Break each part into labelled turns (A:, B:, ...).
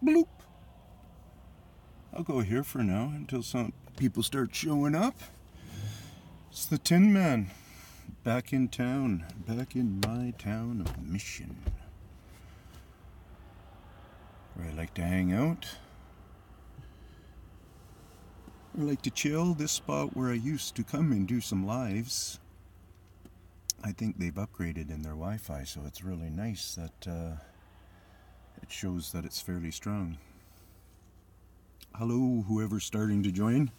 A: Bloop. I'll go here for now until some people start showing up. It's the Tin Man. Back in town. Back in my town of Mission. Where I like to hang out. I like to chill. This spot where I used to come and do some lives. I think they've upgraded in their Wi-Fi, so it's really nice that it shows that it's fairly strong. Hello, whoever's starting to join.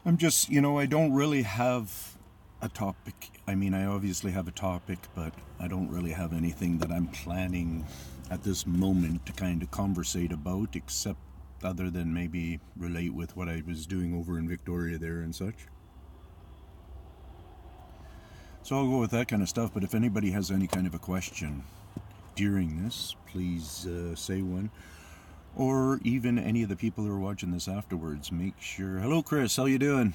A: I'm just, I don't really have a topic. I mean, I obviously have a topic, but I don't really have anything that I'm planning at this moment to kind of conversate about, except other than maybe relate with what I was doing over in Victoria there and such. So I'll go with that kind of stuff, but if anybody has any kind of a question during this, please say one. Or even any of the people who are watching this afterwards, make sure... Hello, Chris. How you doing?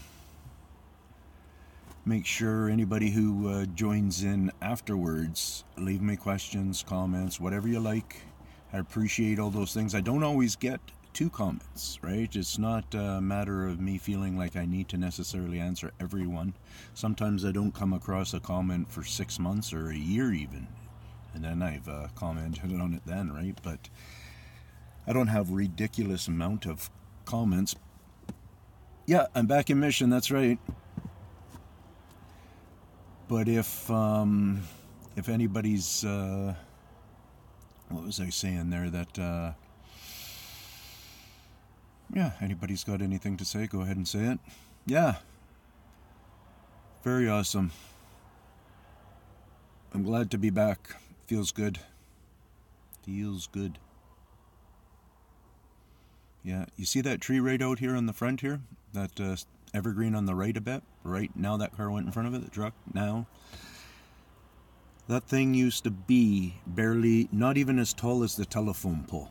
A: Make sure anybody who joins in afterwards, leave me questions, comments, whatever you like. I appreciate all those things. I don't always get to comments, right? It's not a matter of me feeling like I need to necessarily answer everyone. Sometimes I don't come across a comment for 6 months or a year even. And then I've commented on it then, right? But... I don't have a ridiculous amount of comments. Yeah, I'm back in Mission, that's right. But if anybody's, what was I saying there, that, anybody's got anything to say, go ahead and say it. Yeah. Very awesome. I'm glad to be back. Feels good. Feels good. Yeah, you see that tree right out here on the front here? That evergreen on the right a bit? Right now that car went in front of it, the truck, now. That thing used to be barely, not even as tall as the telephone pole.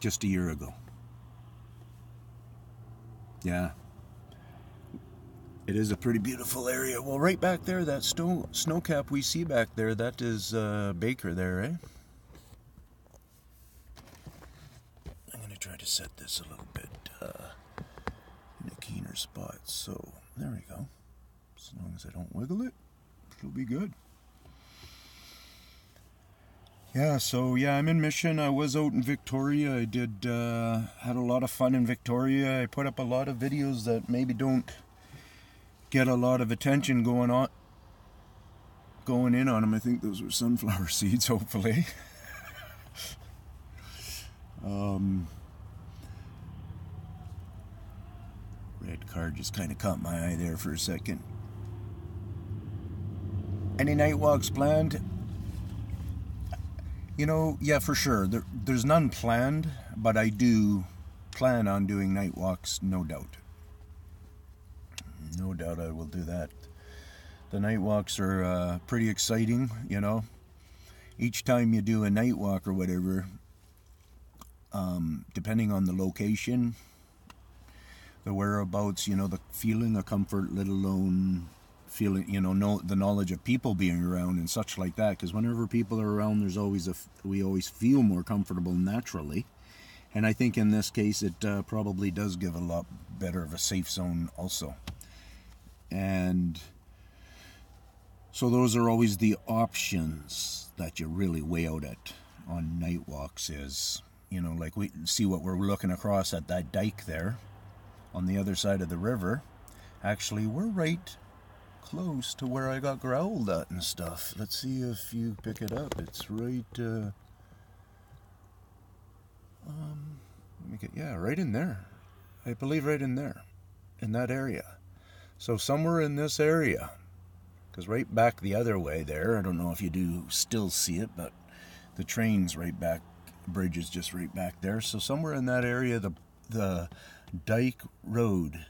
A: Just a year ago. Yeah. It is a pretty beautiful area. Well, right back there, that snow cap we see back there, that is Baker there, eh? Try to set this a little bit in a keener spot. So there we go. As long as I don't wiggle it, it'll be good. Yeah, so I'm in Mission. I was out in Victoria. I did had a lot of fun in Victoria. I put up a lot of videos that maybe don't get a lot of attention going in on them. I think those were sunflower seeds, hopefully. Red car just kind of caught my eye there for a second. Any night walks planned? Yeah, for sure. There's none planned, but I do plan on doing night walks, no doubt. No doubt I will do that. The night walks are pretty exciting, Each time you do a night walk or whatever, depending on the location, the whereabouts, the feeling of comfort, let alone feeling, the knowledge of people being around and such like that. Because whenever people are around, we always feel more comfortable naturally. And I think in this case, it probably does give a lot better of a safe zone also. And so those are always the options that you really weigh out at on night walks is, like we see what we're looking across at that dike there. On the other side of the river. Actually, we're right close to where I got growled at and stuff. Let's see if you pick it up. It's right, right in there. I believe right in there. In that area. So somewhere in this area. Because right back the other way there, I don't know if you do still see it, but the train's right back, bridge is just right back there. So somewhere in that area, the dike road,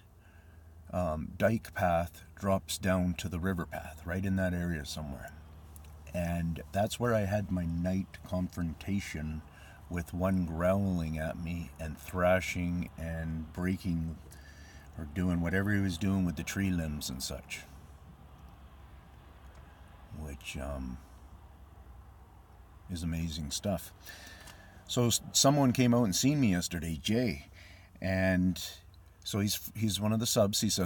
A: dike path drops down to the river path, right in that area somewhere. And that's where I had my night confrontation with one growling at me and thrashing and breaking or doing whatever he was doing with the tree limbs and such. Which, is amazing stuff. So someone came out and seen me yesterday, Jay, and so he's one of the subs. He's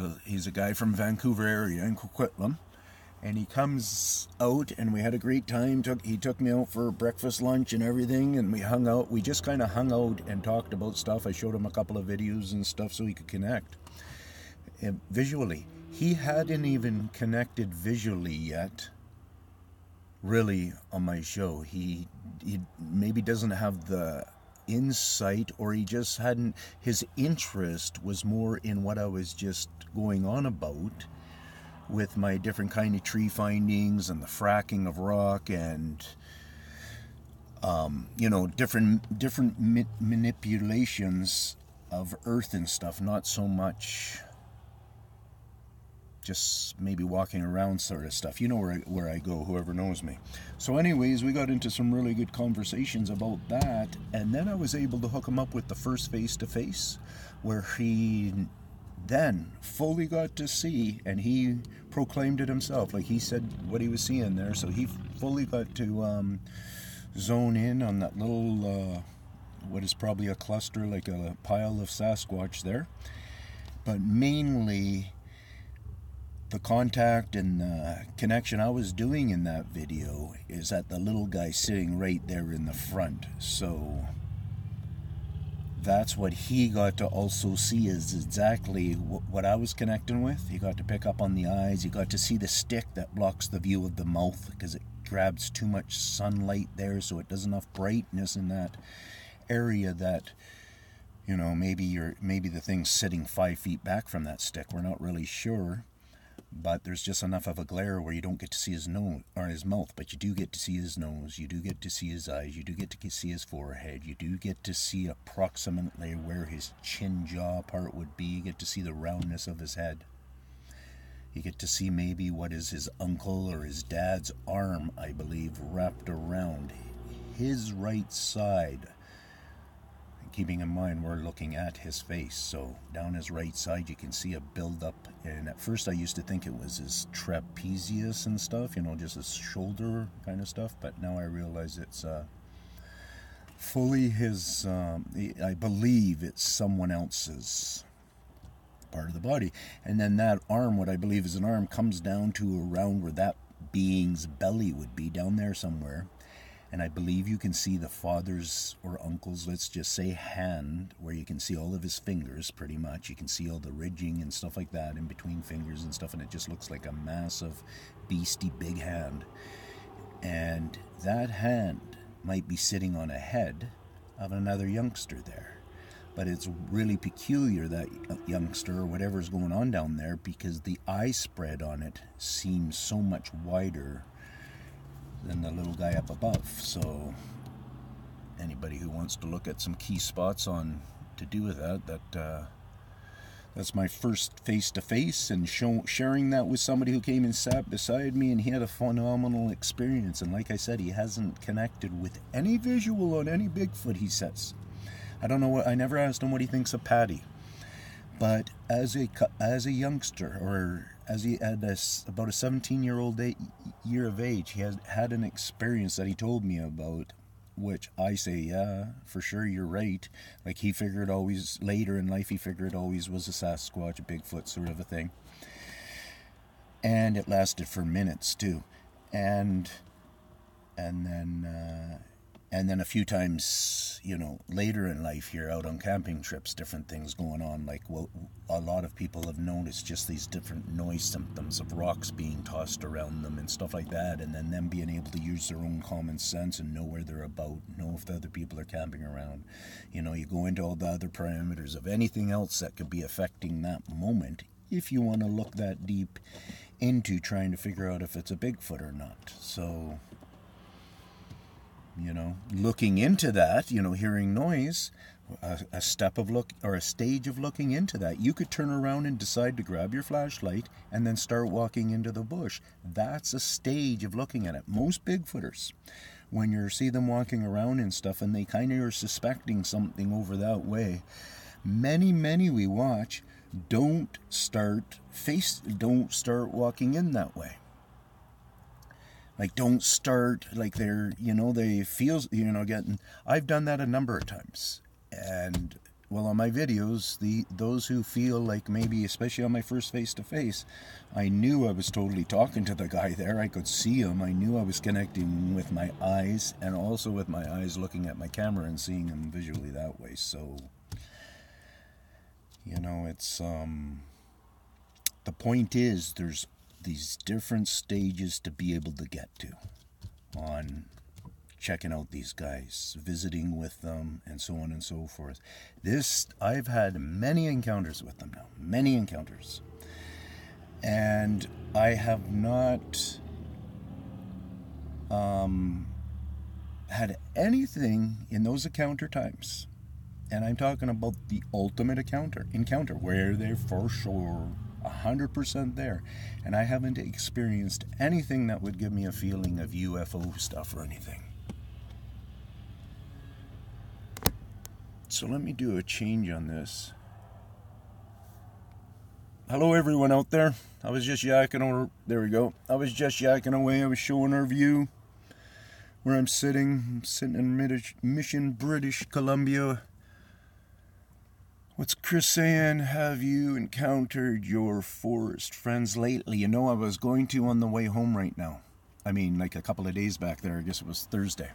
A: a guy from Vancouver area in Coquitlam, and he comes out, and we had a great time. He took me out for breakfast, lunch, and everything, and we hung out. We just kind of hung out and talked about stuff. I showed him a couple of videos and stuff so he could connect visually. He hadn't even connected visually yet, really, on my show. He maybe doesn't have the insight, or he just hadn't. His interest was more in what I was just going on about with my different kind of tree findings and the fracking of rock and different manipulations of earth and stuff. Not so much just maybe walking around sort of stuff. You know where I go, whoever knows me. So anyways, we got into some really good conversations about that, and then I was able to hook him up with the first face-to-face, where he then fully got to see, and he proclaimed it himself, like he said what he was seeing there, so he fully got to zone in on that little, what is probably a cluster, like a pile of Sasquatch there, but mainly the contact and the connection I was doing in that video is that the little guy sitting right there in the front. So that's what he got to also see, is exactly what I was connecting with. He got to pick up on the eyes. He got to see the stick that blocks the view of the mouth because it grabs too much sunlight there, so it does enough brightness in that area that, you know, maybe the thing's sitting 5 feet back from that stick. We're not really sure. But there's just enough of a glare where you don't get to see his nose or his mouth, but you do get to see his nose, you do get to see his eyes, you do get to see his forehead, you do get to see approximately where his chin jaw part would be, you get to see the roundness of his head. You get to see maybe what is his uncle or his dad's arm, I believe, wrapped around his right side. Keeping in mind we're looking at his face, so down his right side you can see a build-up, and at first I used to think it was his trapezius and stuff, you know, just his shoulder kind of stuff, but now I realize it's fully his, I believe it's someone else's part of the body, and then that arm, what I believe is an arm, comes down to around where that being's belly would be, down there somewhere. And I believe you can see the father's or uncle's, let's just say, hand, where you can see all of his fingers, pretty much. You can see all the ridging and stuff like that in between fingers and stuff, and it just looks like a massive, beastie big hand. And that hand might be sitting on a head of another youngster there. But it's really peculiar, that youngster or whatever's going on down there, because the eye spread on it seems so much wider than the little guy up above. So anybody who wants to look at some key spots on to do with that's my first face-to-face, and sharing that with somebody who came and sat beside me, and he had a phenomenal experience. And like I said, he hasn't connected with any visual on any Bigfoot, he says. I don't know I never asked him what he thinks of Patty, but as a youngster, or as he had about a 17-year-old year of age, he had an experience that he told me about, which I say, yeah, for sure, you're right. Like, he figured always, later in life, he figured always was a Sasquatch, a Bigfoot sort of a thing. And it lasted for minutes, too. And then a few times, you know, later in life here, out on camping trips, different things going on. Like, well, a lot of people have noticed just these different noise symptoms of rocks being tossed around them and stuff like that, and then them being able to use their own common sense and know where they're about, know if the other people are camping around. You know, you go into all the other parameters of anything else that could be affecting that moment, if you want to look that deep into trying to figure out if it's a Bigfoot or not. So, you know, looking into that, you know, hearing noise, a step of look, or a stage of looking into that. You could turn around and decide to grab your flashlight and then start walking into the bush. That's a stage of looking at it. Most Bigfooters, when you see them walking around and stuff, and they kind of are suspecting something over that way, many we watch don't start walking in that way. Like, don't start like they're, they feel, getting. I've done that a number of times. And, well, on my videos, those who feel like maybe, especially on my first face-to-face, I knew I was totally talking to the guy there. I could see him. I knew I was connecting with my eyes, and also with my eyes looking at my camera and seeing him visually that way. So, it's, the point is, there's these different stages to be able to get to on checking out these guys, visiting with them, and so on and so forth. I've had many encounters with them now, many encounters. And I have not had anything in those encounter times. And I'm talking about the ultimate encounter where they're for sure 100% there. And I haven't experienced anything that would give me a feeling of UFO stuff or anything. So let me do a change on this. Hello everyone out there. I was just yakking over. There we go. I was just yakking away. I was showing our view where I'm sitting. I'm sitting in Mission, British Columbia. What's Chris saying? Have you encountered your forest friends lately? I was going to on the way home right now. I mean, like a couple of days back there. I guess it was Thursday.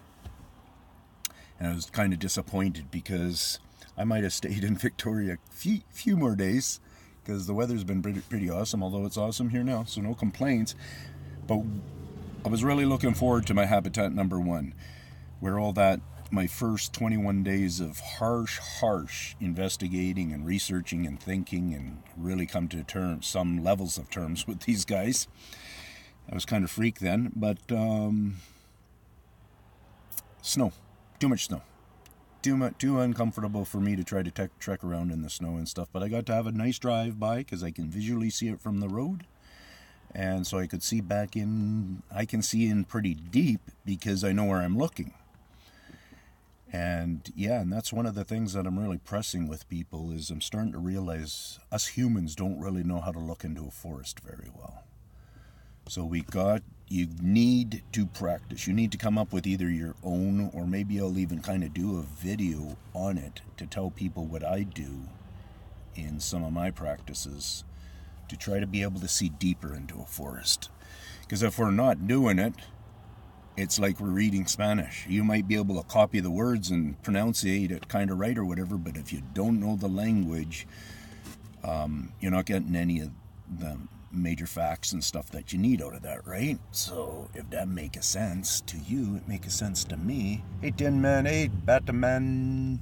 A: And I was kind of disappointed because I might have stayed in Victoria a few more days because the weather's been pretty awesome, although it's awesome here now, so no complaints. But I was really looking forward to my habitat number 1, where all that, my first 21 days of harsh investigating and researching and thinking and really come to terms, some levels of terms with these guys. I was kind of freak then, but snow, too much snow. Too uncomfortable for me to try to trek around in the snow and stuff. But I got to have a nice drive by because I can visually see it from the road. And so I could see back in, I can see in pretty deep because I know where I'm looking. And and that's one of the things that I'm really pressing with people is I'm starting to realize us humans don't really know how to look into a forest very well. So you need to practice. You need to come up with either your own, or maybe I'll even kind of do a video on it to tell people what I do in some of my practices to try to be able to see deeper into a forest. Because if we're not doing it, it's like we're reading Spanish. You might be able to copy the words and pronunciate it kind of right or whatever, but if you don't know the language, you're not getting any of the major facts and stuff that you need out of that, right? So if that makes sense to you, it makes sense to me. Hey, Tin Man, hey, Batman,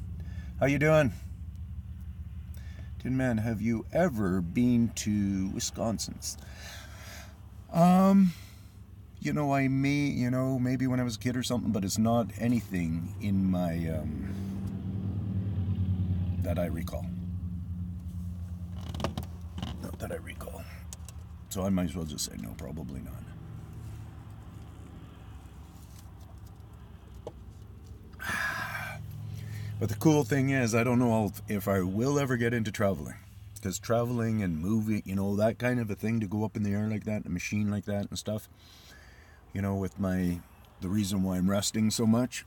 A: how you doing? Tin Man, have you ever been to Wisconsin? I may, maybe when I was a kid or something, but it's not anything in my, that I recall. Not that I recall. So I might as well just say no, probably not. But the cool thing is, I don't know if I will ever get into traveling. Because traveling and moving, that kind of a thing, to go up in the air like that, a machine like that and stuff, with the reason why I'm resting so much,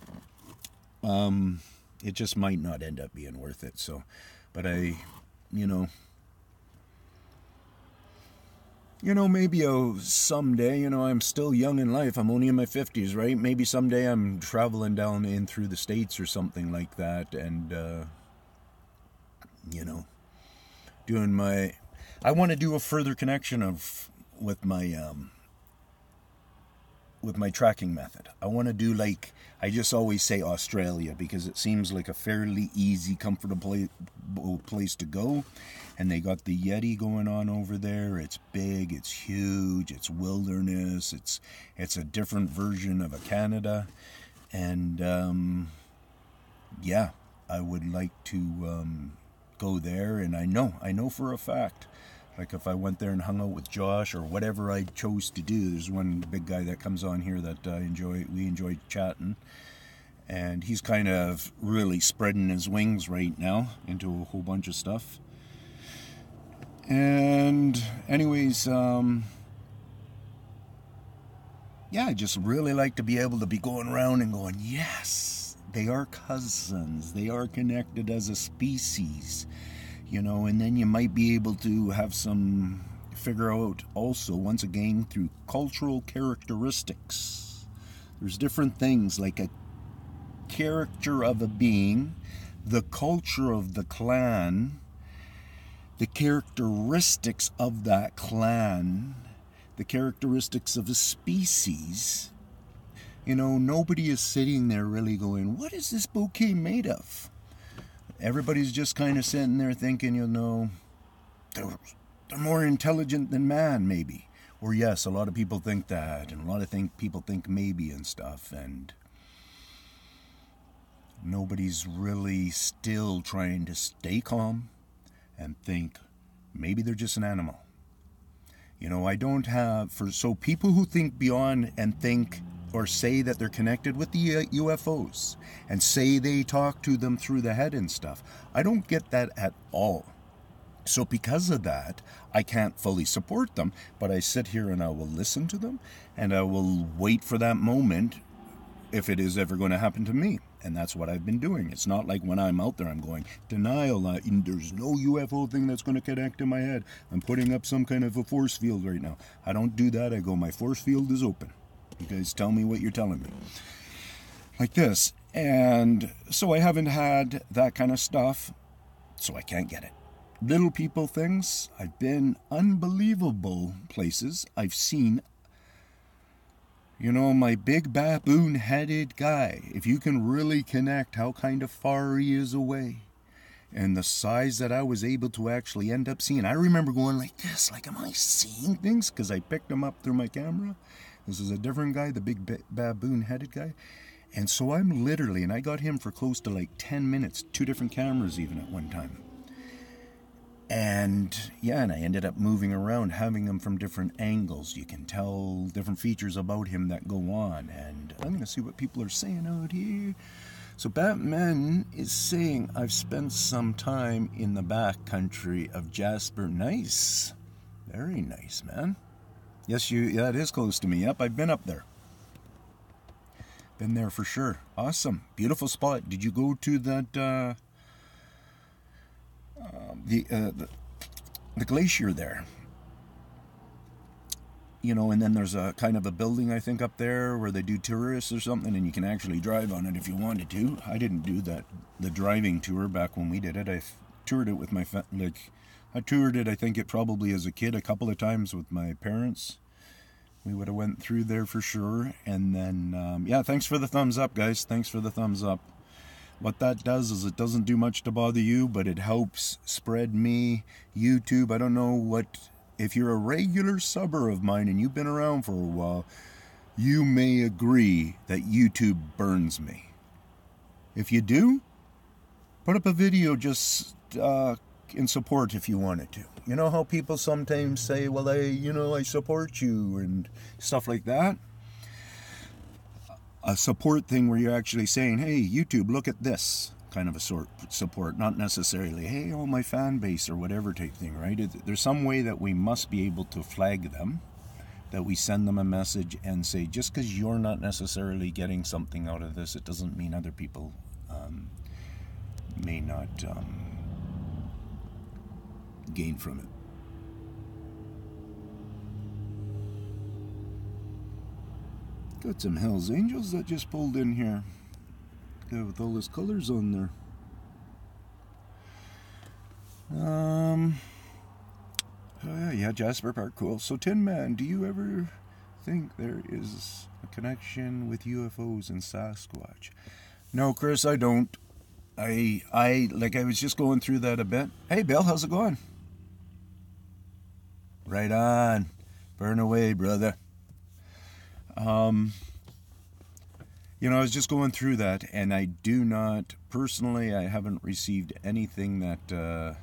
A: it just might not end up being worth it. So, but maybe someday, I'm still young in life. I'm only in my 50s, right? Maybe someday I'm traveling down in through the States or something like that. And, doing I want to do a further connection with my tracking method. I want to do I just always say Australia because it seems like a fairly easy, comfortable place to go. And they got the Yeti going on over there. It's big, it's huge, it's wilderness, it's a different version of a Canada. And I would like to go there. And I know for a fact, like if I went there and hung out with Josh or whatever I chose to do, there's one big guy that comes on here that we enjoy chatting. And he's kind of really spreading his wings right now into a whole bunch of stuff. And anyways, yeah, I just really like to be able to be going around and going, yes, they are cousins. They are connected as a species, and then you might be able to have some figure out also, once again, through cultural characteristics. There's different things like a character of a being, the culture of the clan, the characteristics of that clan, the characteristics of a species. Nobody is sitting there really going, what is this bouquet made of? Everybody's just kind of sitting there thinking, they're more intelligent than man, maybe. Or yes, a lot of people think that, and a lot of people think maybe and stuff, and nobody's really still trying to stay calm and think maybe they're just an animal. I don't have, so people who think beyond and think or say that they're connected with the UFOs and say they talk to them through the head and stuff, I don't get that at all. So because of that, I can't fully support them, but I sit here and I will listen to them and I will wait for that moment if it is ever going to happen to me. And that's what I've been doing. It's not like when I'm out there, I'm going, denial, there's no UFO thing that's going to connect to my head. I'm putting up some kind of a force field right now. I don't do that. I go, my force field is open. You guys tell me what you're telling me. Like this. And so I haven't had that kind of stuff, so I can't get it. Little people things, I've been unbelievable places. I've seen, my big baboon-headed guy, if you can really connect how kind of far he is away and the size that I was able to actually end up seeing. I remember going like this, like, am I seeing things? Because I picked him up through my camera. This is a different guy, the big baboon-headed guy. And so I'm literally, and I got him for close to like 10 minutes, 2 different cameras even at one time. And I ended up moving around, having him from different angles. You can tell different features about him that go on. And I'm going to see what people are saying out here. So Batman is saying, I've spent some time in the back country of Jasper. Nice. Very nice, man. Yes, it is close to me. Yep, I've been up there. Been there for sure. Awesome. Beautiful spot. Did you go to that... the glacier there, and then there's a kind of a building I think up there where they do tourists or something, and you can actually drive on it if you wanted to. I didn't do that, the driving tour back when we did it. I toured it with I toured it, I think it probably as a kid a couple of times with my parents. We would have went through there for sure. And then thanks for the thumbs up, guys. Thanks for the thumbs up. What that does is it doesn't do much to bother you, but it helps spread me, YouTube. I don't know if you're a regular subber of mine and you've been around for a while, you may agree that YouTube burns me. If you do, put up a video just in support if you wanted to. You know how people sometimes say, well, I support you and stuff like that? A support thing where you're actually saying, hey, YouTube, look at this kind of a sort support, not necessarily, hey, my fan base or whatever type thing, right? There's some way that we must be able to flag them, that we send them a message and say, just because you're not necessarily getting something out of this, it doesn't mean other people may not gain from it. Got some Hells Angels that just pulled in here. Guy with all his colors on there. Jasper Park, cool. So Tin Man, do you ever think there is a connection with UFOs and Sasquatch? No, Chris, I don't. I was just going through that a bit. Hey, Bill, how's it going? Right on. Burn away, brother. I was just going through that, and I do not, personally, I haven't received anything that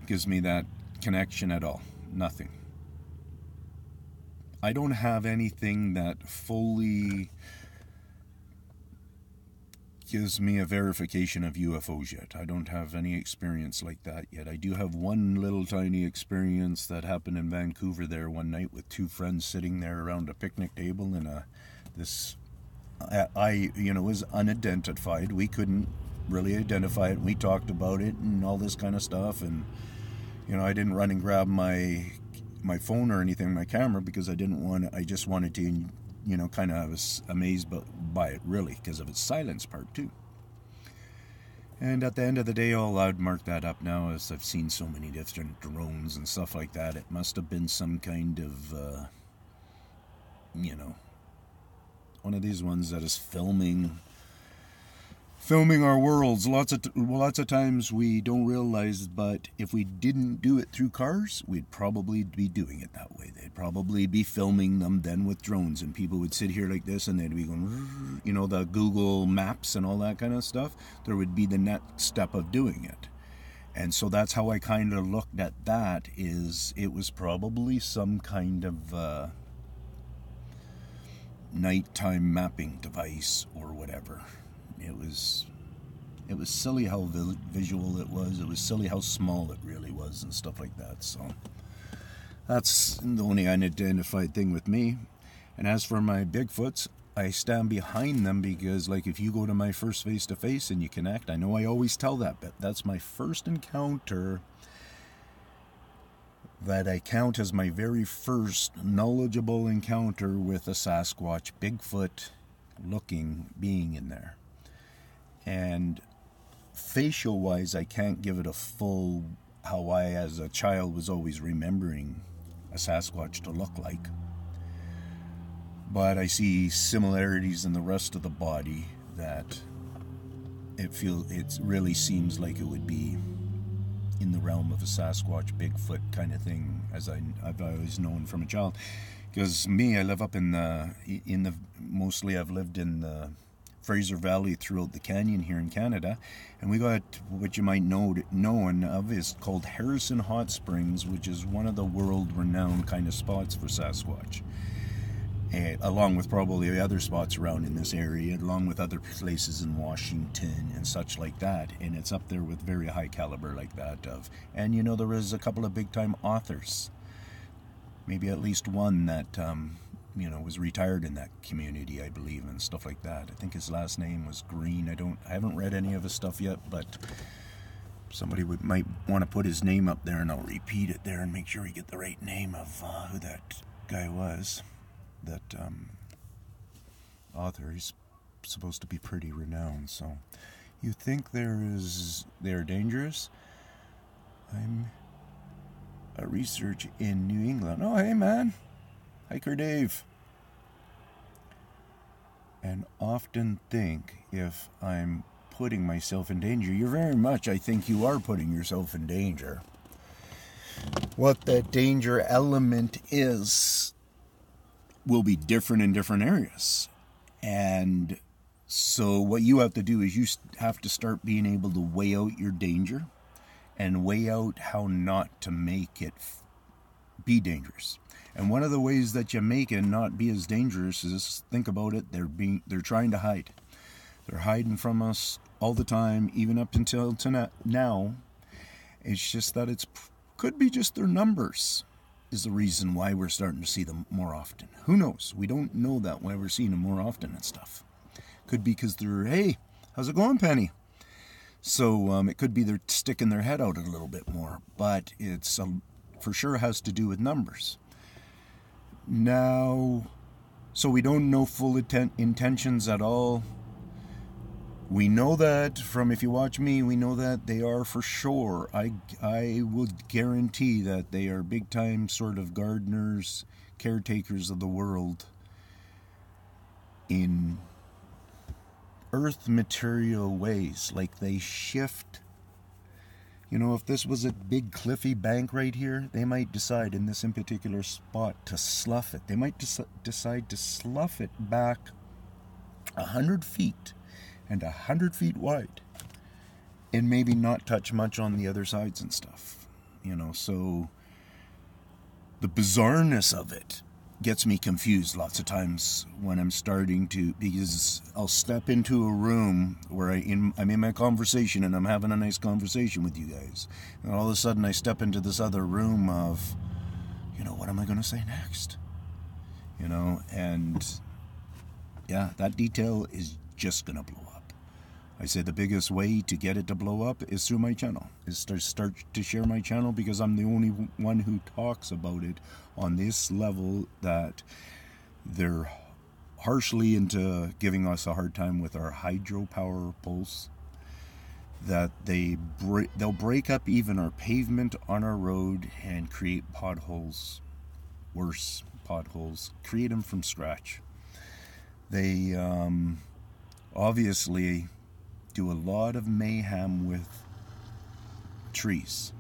A: gives me that connection at all. Nothing. I don't have anything that fully gives me a verification of UFOs yet. I don't have any experience like that yet. I do have one little tiny experience that happened in Vancouver there one night with two friends sitting there around a picnic table in this was unidentified. We couldn't really identify it. We talked about it and all this kind of stuff, and I didn't run and grab my phone or anything, my camera, because I just wanted to kind of I was amazed by it, really, because of its silence part too. And at the end of the day, I'd mark that up now, as I've seen so many different drones and stuff like that. It must have been some kind of one of these ones that is filming our worlds. Lots of times we don't realize, but if we didn't do it through cars, we'd probably be doing it that way. They'd probably be filming them then with drones, and people would sit here like this, and they'd be going, the Google Maps and all that kind of stuff. There would be the next step of doing it. And so that's how I kind of looked at that, is it was probably some kind of nighttime mapping device or whatever. It was silly how visual it was. It was silly how small it really was and stuff like that. So that's the only unidentified thing with me. And as for my Bigfoots, I stand behind them because, like, if you go to my first face-to-face and you connect, I know I always tell that, but that's my first encounter that I count as my very first knowledgeable encounter with a Sasquatch, Bigfoot-looking being in there. And facial-wise, I can't give it a full, how I, as a child, was always remembering a Sasquatch to look like. But I see similarities in the rest of the body that it really seems like it would be in the realm of a Sasquatch, Bigfoot kind of thing, as I've always known from a child. Because me, I live up mostly I've lived in the Fraser Valley throughout the canyon here in Canada, and we got what you might know of is called Harrison Hot Springs, which is one of the world-renowned kind of spots for Sasquatch, along with probably the other spots around in this area, along with other places in Washington and such like that. And it's up there with very high caliber like that and there was a couple of big-time authors, maybe at least one that was retired in that community, I believe, and stuff like that. I think his last name was Green. I haven't read any of his stuff yet, but somebody might want to put his name up there, and I'll repeat it there and make sure we get the right name of who that guy was. That author, he's supposed to be pretty renowned. So you think they're dangerous? I'm a research in New England. Oh, hey man, Hiker Dave. And often think if I'm putting myself in danger. I think you are putting yourself in danger. What that danger element is will be different in different areas. And so what you have to do is you have to start being able to weigh out your danger and weigh out how not to make it be dangerous. And one of the ways that you make it not be as dangerous is, think about it, they're trying to hide. They're hiding from us all the time, even up until now. It's just that could be just their numbers is the reason why we're starting to see them more often. Who knows? We don't know that why we're seeing them more often and stuff. Could be because they're, hey, how's it going, Penny? So it could be they're sticking their head out a little bit more, but it's for sure has to do with numbers. Now, so we don't know full intentions at all. We know that from, if you watch me, we know that they are for sure. I would guarantee that they are big time sort of gardeners, caretakers of the world in earth material ways. Like they shift. If this was a big cliffy bank right here, they might decide in this in particular spot to slough it. They might decide to slough it back 100 feet and 100 feet wide, and maybe not touch much on the other sides and stuff. So the bizarreness of it gets me confused lots of times when I'm starting to, because I'll step into a room where I'm in my conversation and I'm having a nice conversation with you guys, and all of a sudden I step into this other room of, what am I going to say next? And yeah, that detail is just going to blow up. I say the biggest way to get it to blow up is through my channel, is to start to share my channel, because I'm the only one who talks about it on this level, that they're harshly into giving us a hard time with our hydropower pulse, that they'll break up even our pavement on our road and create potholes, worse potholes, create them from scratch. They obviously do a lot of mayhem with trees.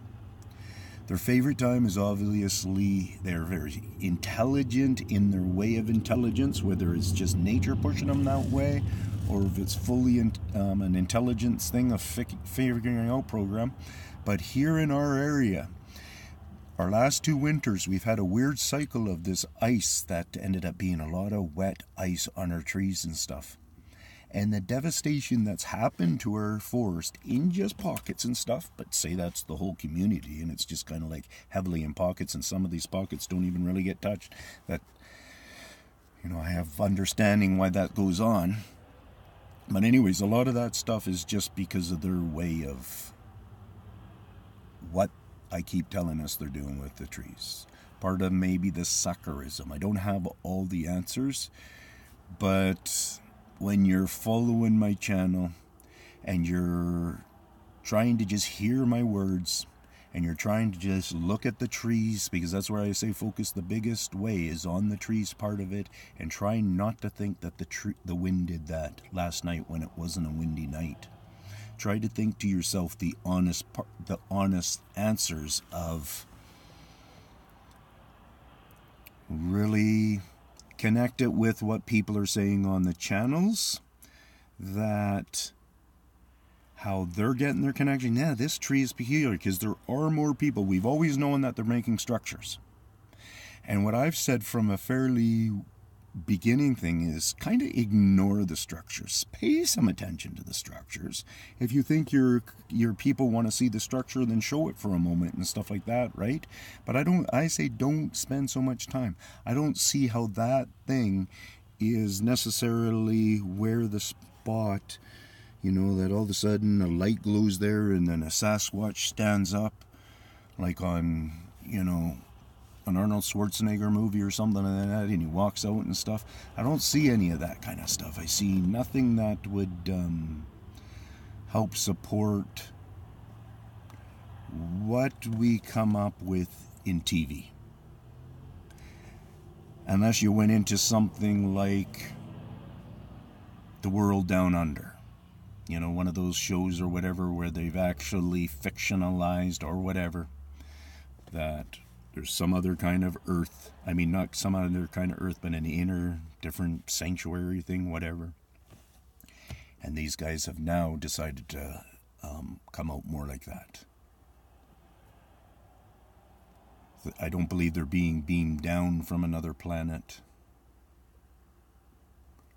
A: Their favorite time is obviously, they're very intelligent in their way of intelligence, whether it's just nature pushing them that way, or if it's fully an intelligence thing, a figuring out program. But here in our area, our last 2 winters, we've had a weird cycle of this ice that ended up being a lot of wet ice on our trees and stuff. And the devastation that's happened to our forest in just pockets and stuff, but say that's the whole community, and it's just kind of like heavily in pockets, and some of these pockets don't even really get touched. That, I have understanding why that goes on. But anyways, a lot of that stuff is just because of their way of what I keep telling us they're doing with the trees. Part of maybe the suckerism. I don't have all the answers, but when you're following my channel and you're trying to just hear my words and you're trying to just look at the trees, because that's where I say focus, the biggest way is on the trees part of it, and try not to think that the wind did that last night when it wasn't a windy night. Try to think to yourself the honest answers of really connect it with what people are saying on the channels, that how they're getting their connection. Yeah, this tree is peculiar because there are more people. We've always known that they're making structures. And what I've said from a fairly beginning thing is kind of ignore the structures. Pay some attention to the structures. If you think your people want to see the structure, then show it for a moment and stuff like that, right? But I say don't spend so much time. I don't see how that thing is necessarily where the spot, that all of a sudden a light glows there and then a Sasquatch stands up, like on, an Arnold Schwarzenegger movie or something like that, and he walks out and stuff. I don't see any of that kind of stuff. I see nothing that would help support what we come up with in TV. Unless you went into something like The World Down Under. One of those shows or whatever where they've actually fictionalized or whatever, that there's some other kind of earth. I mean, not some other kind of earth, but an inner, different sanctuary thing, whatever. And these guys have now decided to come out more like that. I don't believe they're being beamed down from another planet.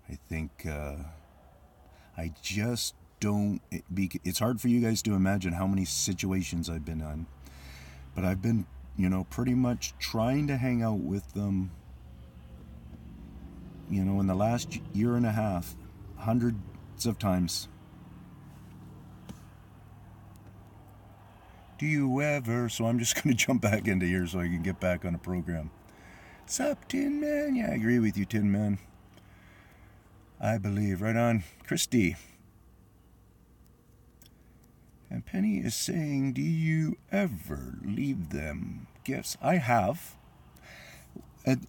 A: I think I just don't. It's hard for you guys to imagine how many situations I've been on. But I've been, pretty much trying to hang out with them, in the last year and a half, hundreds of times. Do you ever? So I'm just going to jump back into here so I can get back on the program. Sup, Tin Man? Yeah, I agree with you, Tin Man. I believe. Right on. Christy. And Penny is saying, do you ever leave them gifts? I have.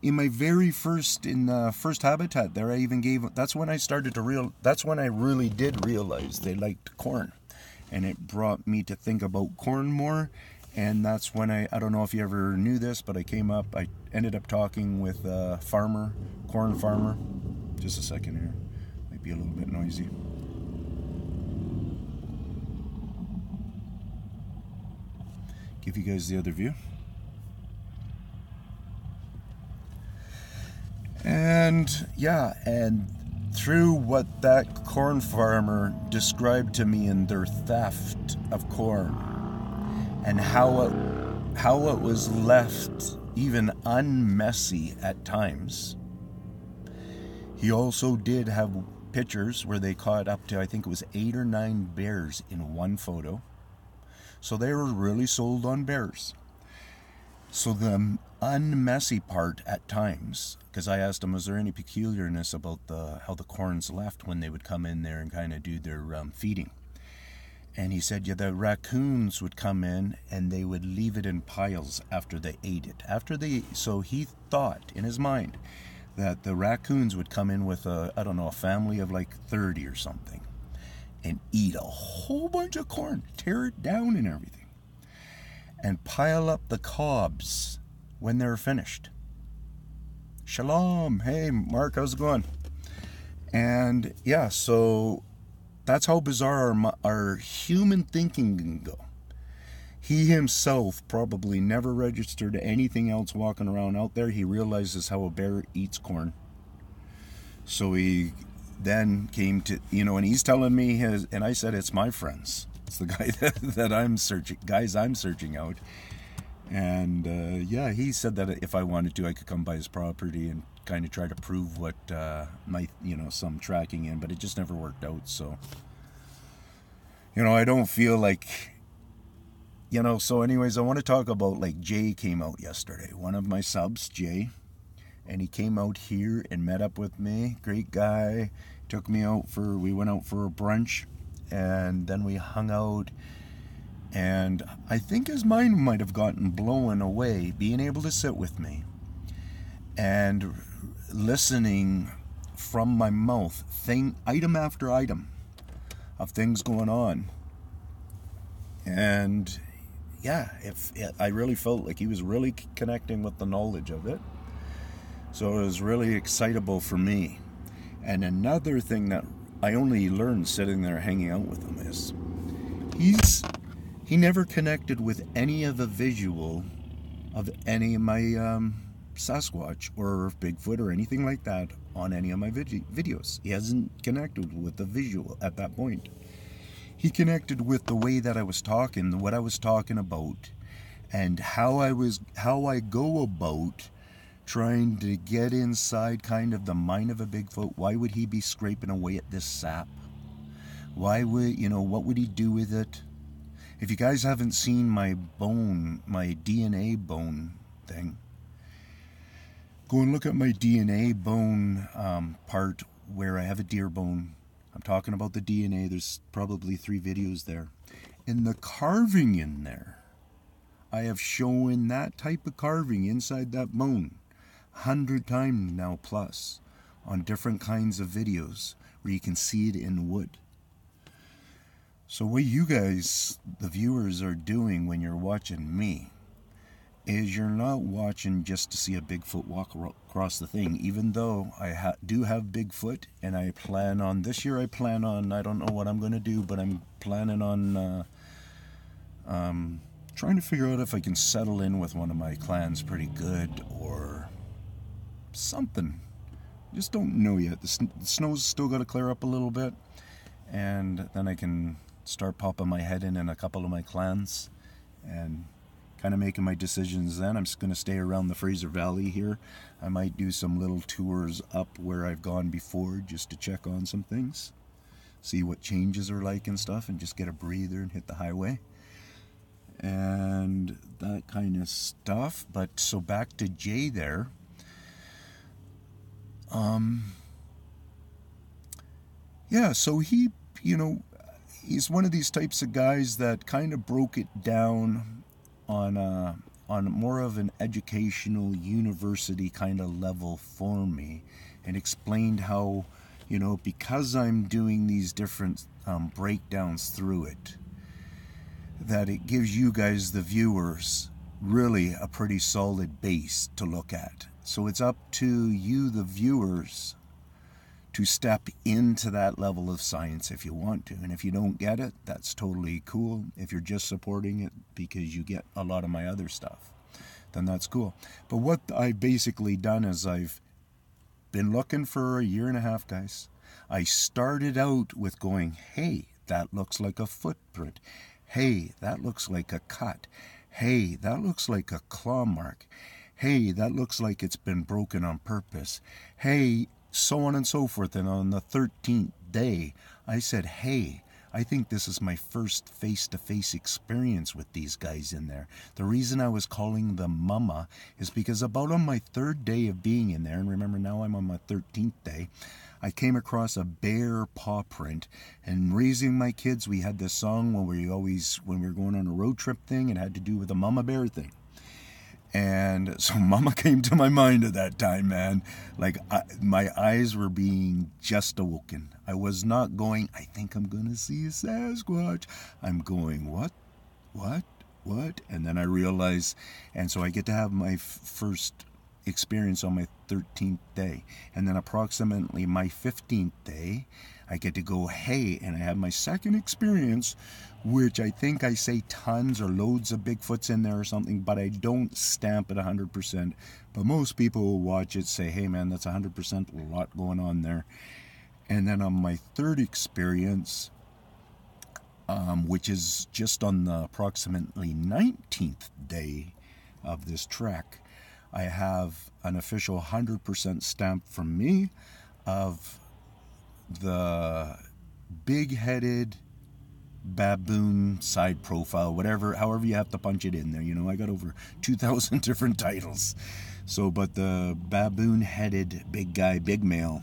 A: In my very first habitat there, I even gave, that's when I really did realize they liked corn. And it brought me to think about corn more. And that's when I don't know if you ever knew this, but I ended up talking with a corn farmer. Just a second here. Might be a little bit noisy. Give you guys the other view. And yeah, and through what that corn farmer described to me in their theft of corn, and how it was left even unmessy at times. He also did have pictures where they caught up to, I think it was 8 or 9 bears in one photo. So they were really sold on bears. So the unmessy part at times, because I asked him, was there any peculiarness about how the corn's left when they would come in there and kind of do their feeding? And he said, yeah, the raccoons would come in and they would leave it in piles after they ate it. So he thought in his mind that the raccoons would come in with a family of like 30 or something and eat a whole bunch of corn, tear it down and everything, and pile up the cobs when they're finished. Shalom. Hey, Mark, how's it going? And yeah, so that's how bizarre our human thinking can go. He himself probably never registered anything else walking around out there. He realizes how a bear eats corn. So he then came to, and he's telling me and I said, it's my friends. It's the guy that I'm searching out. And yeah, he said that if I wanted to, I could come by his property and kind of try to prove what some tracking in, but it just never worked out. So, I don't feel like, so anyways, I want to talk about, like, Jay came out yesterday, one of my subs, Jay, and he came out here and met up with me. Great guy. We went out for a brunch, and then we hung out, and I think his mind might have gotten blown away, being able to sit with me and listening from my mouth, item after item of things going on. And yeah, I really felt like he was really connecting with the knowledge of it. So it was really excitable for me. And another thing that I only learned sitting there hanging out with him is he never connected with any of the visual of any of my Sasquatch or Bigfoot or anything like that on any of my videos. He hasn't connected with the visual at that point. He connected with the way that I was talking, what I was talking about, and how I go about trying to get inside kind of the mind of a Bigfoot. Why would he be scraping away at this sap? Why would, what would he do with it? If you guys haven't seen my DNA bone thing, go and look at my DNA bone part where I have a deer bone. I'm talking about the DNA. There's probably 3 videos there. And the carving in there, I have shown that type of carving inside that bone 100 times now plus on different kinds of videos where you can see it in wood. So what you guys, the viewers, are doing when you're watching me is you're not watching just to see a Bigfoot walk across the thing, even though I do have Bigfoot, and I plan on, I don't know what I'm going to do, but I'm planning on trying to figure out if I can settle in with one of my clans pretty good or something. Just don't know yet. The snow's still got to clear up a little bit, and then I can start popping my head in a couple of my clans and kind of making my decisions then. I'm just going to stay around the Fraser Valley here. I might do some little tours up where I've gone before just to check on some things, see what changes are like and stuff, and just get a breather and hit the highway and that kind of stuff. But so back to Jay there. Yeah, so he, he's one of these types of guys that kind of broke it down on more of an educational university kind of level for me, and explained how, because I'm doing these different breakdowns through it, that it gives you guys, the viewers, really a pretty solid base to look at. So it's up to you, the viewers, to step into that level of science if you want to. And if you don't get it, that's totally cool. If you're just supporting it because you get a lot of my other stuff, then that's cool. But what I've basically done is I've been looking for a year and a half, guys. I started out with going, hey, that looks like a footprint. Hey, that looks like a cut. Hey, that looks like a claw mark. Hey, that looks like it's been broken on purpose. Hey, so on and so forth. And on the 13th day, I said, hey, I think this is my first face-to-face experience with these guys in there. The reason I was calling them mama is because about on my 3rd day of being in there, and remember now I'm on my 13th day, I came across a bear paw print. And raising my kids, we had this song when we were going on a road trip thing, and it had to do with the mama bear thing. And so mama came to my mind at that time, man. Like, my eyes were being just awoken. I was not going, I think I'm going to see a Sasquatch. I'm going, what? And then I realized, and so I get to have my first experience on my 13th day. And then approximately my 15th day, I get to go, hey, and I have my second experience, which I think I say tons or loads of Bigfoots in there or something, but I don't stamp it 100%. But most people will watch it, say, hey man, that's 100%, a lot going on there. And then on my 3rd experience, which is just on the approximately 19th day of this trek, I have an official 100% stamp from me of the big-headed baboon side profile, however you have to punch it in there. You know, I got over 2,000 different titles. So, but the baboon-headed big guy, big male.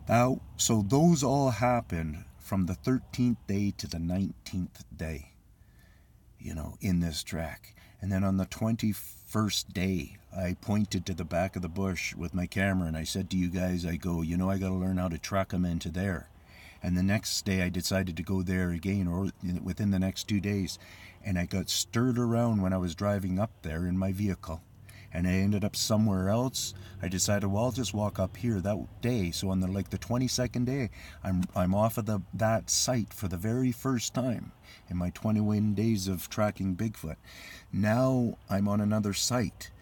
A: Now, so those all happened from the 13th day to the 19th day, you know, in this track. And then on the 21st day, I pointed to the back of the bush with my camera and I said to you guys, I go, you know, I got to learn how to track them into there. And the next day I decided to go there again, or within the next 2 days. And I got stirred around when I was driving up there in my vehicle. And I ended up somewhere else. I decided, well, I'll just walk up here that day. So on the 22nd day, I'm off of that site for the very first time in my 21 days of tracking Bigfoot. Now I'm on another site,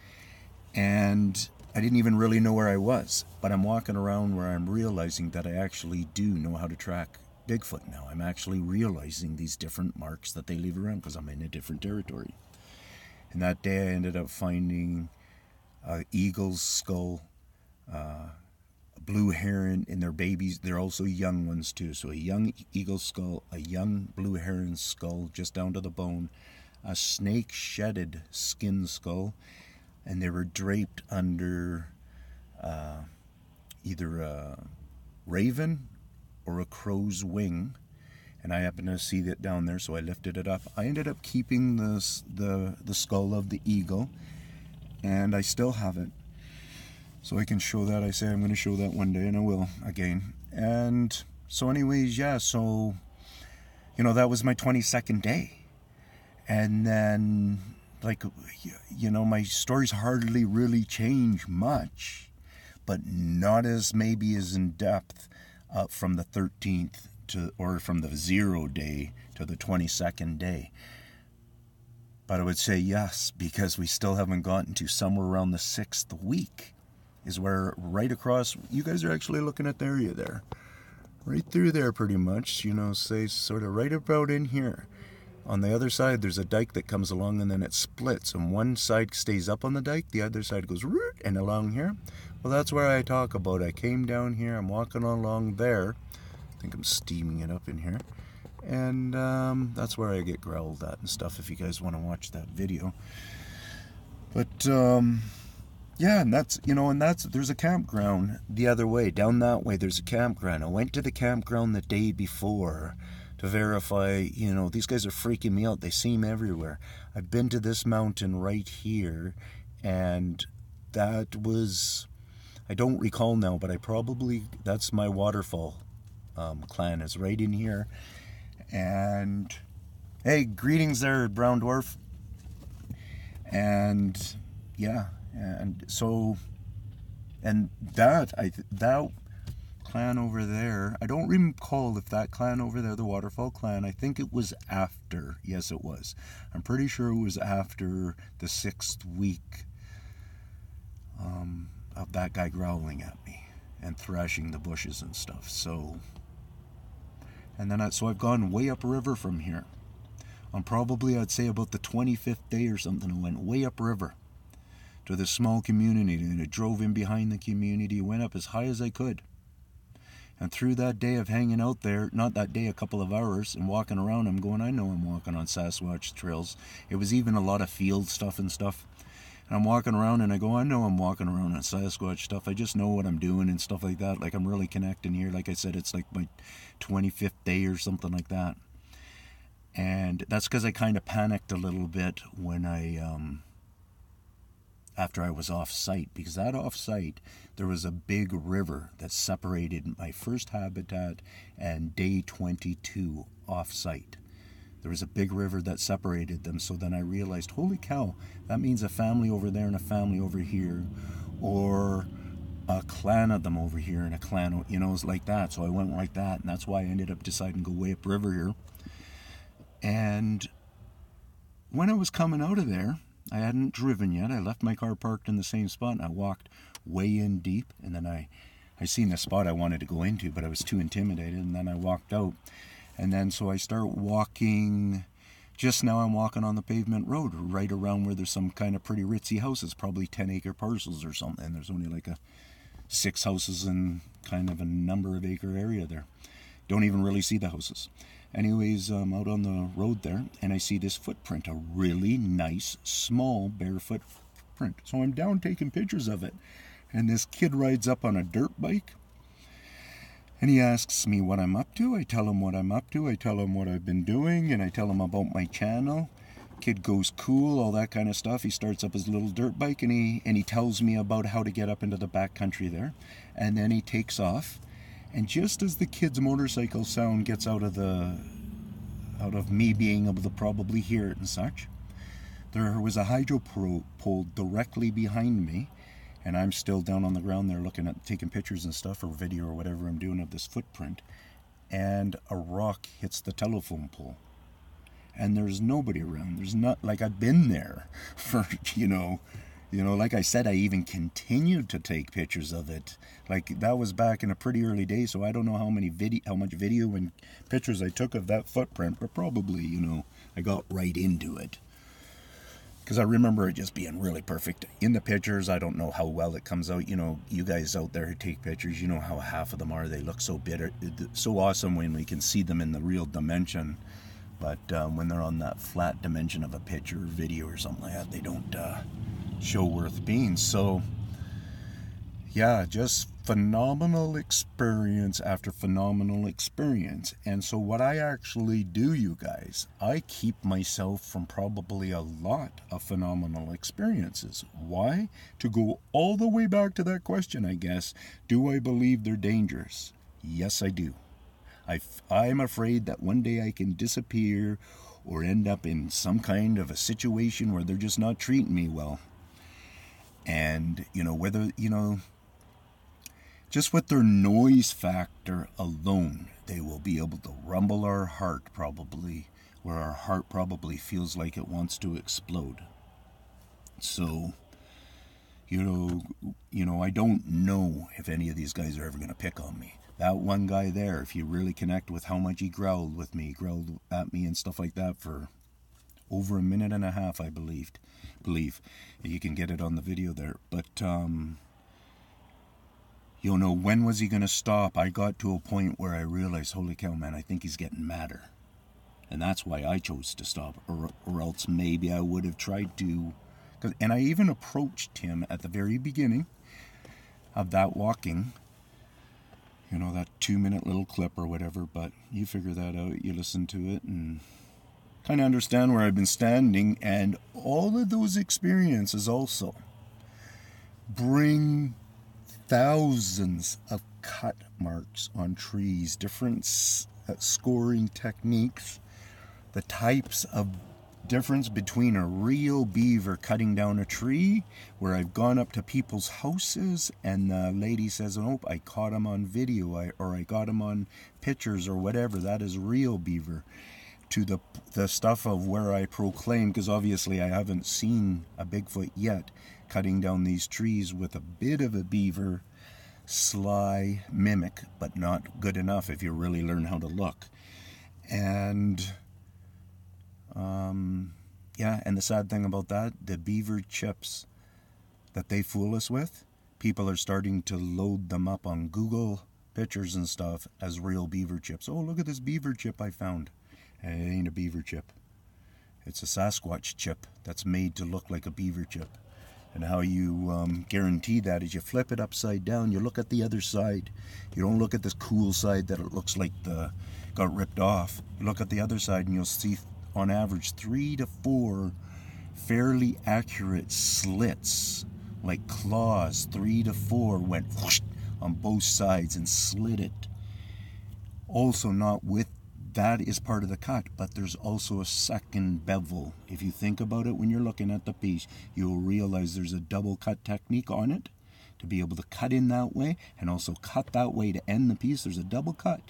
A: and I didn't even really know where I was. But I'm walking around where I'm realizing that I actually do know how to track Bigfoot now. I'm actually realizing these different marks that they leave around because I'm in a different territory. And that day I ended up finding an eagle's skull, a blue heron, and their babies. They're also young ones too. So a young eagle skull, a young blue heron skull just down to the bone, a snake shedded skin skull, and they were draped under either a raven or a crow's wing. And I happened to see that down there, so I lifted it up. I ended up keeping the skull of the eagle, and I still have it. So I can show that. I say I'm going to show that one day, and I will again. And so anyways, yeah, so, you know, that was my 22nd day. And then, like, you know, my stories hardly really change much, but not as maybe as in depth from the 13th or from the 0 day to the 22nd day. But I would say yes, because we still haven't gotten to somewhere around the 6th week is where right across, you guys are actually looking at the area there. Right through there pretty much, you know, say sort of right about in here. On the other side, there's a dike that comes along and then it splits. And one side stays up on the dike, the other side goes and along here. Well, that's where I talk about. I came down here, I'm walking along there. I think I'm steaming it up in here. And that's where I get growled at and stuff if you guys want to watch that video. But, yeah, and that's, you know, and there's a campground the other way. Down that way, there's a campground. I went to the campground the day before to verify, you know, these guys are freaking me out. They seem everywhere. I've been to this mountain right here, and that was, I don't recall now, but that's my waterfall clan is right in here. And hey, greetings there, Brown Dwarf. And yeah, and so, and that clan over there, I don't recall if that clan over there, the Waterfall clan, I think it was after. Yes, it was. I'm pretty sure it was after the 6th week. of that guy growling at me and thrashing the bushes and stuff. So, and then so I've gone way upriver from here. On probably, I'd say about the 25th day or something, I went way upriver to this small community, and I drove in behind the community, went up as high as I could. And through that day of hanging out there, not that day, a couple of hours, and walking around, I'm going, I know I'm walking on Sasquatch trails. It was even a lot of field stuff and stuff. And I'm walking around and I go, I know I'm walking around on Sasquatch stuff. I just know what I'm doing and stuff like that. Like, I'm really connecting here. Like I said, it's like my 25th day or something like that. And that's because I kind of panicked a little bit when after I was off-site. Because that off-site, there was a big river that separated my first habitat and day 22 off-site. There was a big river that separated them, so then I realized, holy cow, that means a family over there and a family over here, or a clan of them over here and a clan, you know, it was like that. So I went like that, and that's why I ended up deciding to go way upriver here. And when I was coming out of there, I hadn't driven yet. I left my car parked in the same spot, and I walked way in deep, and then I seen the spot I wanted to go into, but I was too intimidated, and then I walked out. And then so I start walking, just now I'm walking on the pavement road, right around where there's some kind of pretty ritzy houses, probably 10-acre parcels or something. There's only like 6 houses in kind of a number of acre area there. Don't even really see the houses. Anyways, I'm out on the road there, and I see this footprint, a really nice, small, barefoot print. So I'm down taking pictures of it, and this kid rides up on a dirt bike, and he asks me what I'm up to. I tell him what I'm up to. I tell him what I've been doing, and I tell him about my channel. Kid goes cool, all that kind of stuff. He starts up his little dirt bike, and he tells me about how to get up into the back country there. And then he takes off. And just as the kid's motorcycle sound gets out of me being able to probably hear it and such, there was a hydro pole directly behind me. And I'm still down on the ground there taking pictures and stuff, or video or whatever I'm doing of this footprint. And a rock hits the telephone pole. And there's nobody around. There's not, like, I've been there for, like I said, I even continued to take pictures of it. Like, that was back in a pretty early day, so I don't know how much video and pictures I took of that footprint, but probably, I got right into it. Because I remember it just being really perfect. In the pictures, I don't know how well it comes out. You guys out there who take pictures, you know how half of them are. They look so bitter, so awesome when we can see them in the real dimension. But when they're on that flat dimension of a picture or video or something like that, they don't show worth being. So, yeah, just phenomenal experience after phenomenal experience. And so what I actually do, you guys, I keep myself from probably a lot of phenomenal experiences. Why? To go all the way back to that question, I guess. Do I believe they're dangerous? Yes, I do. I'm afraid that one day I can disappear or end up in some kind of a situation where they're just not treating me well. And, just with their noise factor alone, they will be able to rumble our heart probably, where our heart probably feels like it wants to explode. So, I don't know if any of these guys are ever going to pick on me. That one guy there, if you really connect with how much he growled at me and stuff like that for over a minute and a half, I believe. You can get it on the video there. But, when was he going to stop? I got to a point where I realized, holy cow, man, I think he's getting madder. And that's why I chose to stop, or else maybe I would have tried to. And I even approached him at the very beginning of that walking, that 2-minute little clip or whatever, but you figure that out, you listen to it, and kind of understand where I've been standing. And all of those experiences also bring thousands of cut marks on trees, different scoring techniques, the types of difference between a real beaver cutting down a tree, where I've gone up to people's houses and the lady says, oh, I caught him on video, or I got him on pictures or whatever, that is real beaver. to the stuff of where I proclaim, because obviously I haven't seen a Bigfoot yet, cutting down these trees with a bit of a beaver, sly mimic, but not good enough if you really learn how to look. And yeah, and the sad thing about that, the beaver chips that they fool us with, people are starting to load them up on Google pictures and stuff as real beaver chips. Oh, look at this beaver chip I found. And it ain't a beaver chip. It's a Sasquatch chip that's made to look like a beaver chip. And how you guarantee that is you flip it upside down, you look at the other side. You don't look at this cool side that it looks like got ripped off. You look at the other side and you'll see on average 3 to 4 fairly accurate slits, like claws. 3 to 4 went whoosh on both sides and slit it. Also not with, that is part of the cut, but there's also a second bevel. If you think about it when you're looking at the piece, you'll realize there's a double cut technique on it to be able to cut in that way and also cut that way to end the piece. There's a double cut.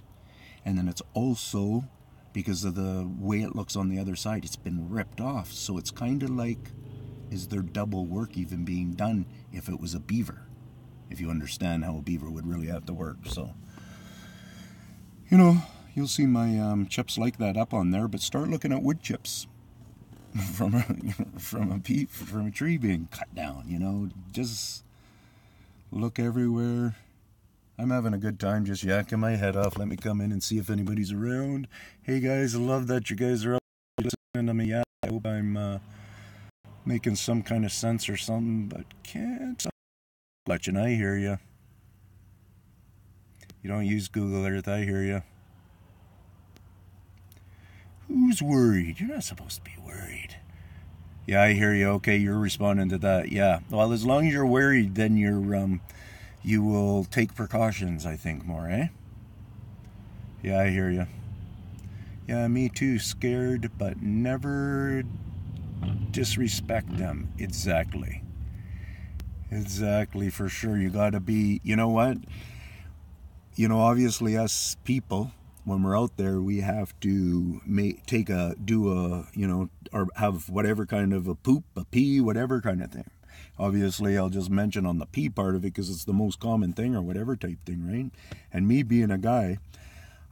A: And then it's also, because of the way it looks on the other side, it's been ripped off. So it's kind of like, is there double work even being done if it was a beaver? If you understand how a beaver would really have to work. So, you know, you'll see my chips like that up on there, but start looking at wood chips from a tree being cut down, you know. Just look everywhere. I'm having a good time just yakking my head off. Let me come in and see if anybody's around. Hey guys, I love that you guys are up listening to me. Yeah, I hope I'm making some kind of sense or something, but can't. Clutching, I hear you. You don't use Google Earth, I hear you. Who's worried? You're not supposed to be worried. Yeah, I hear you. Okay, you're responding to that. Yeah. Well, as long as you're worried, then you will take precautions, I think, more, eh? Yeah, I hear you. Yeah, me too. Scared, but never disrespect them. Exactly. Exactly, for sure. You gotta be, you know what? You know, obviously us people, when we're out there, we have to or have whatever kind of a poop, a pee, whatever kind of thing. Obviously, I'll just mention on the pee part of it because it's the most common thing or whatever type thing, right? And me being a guy,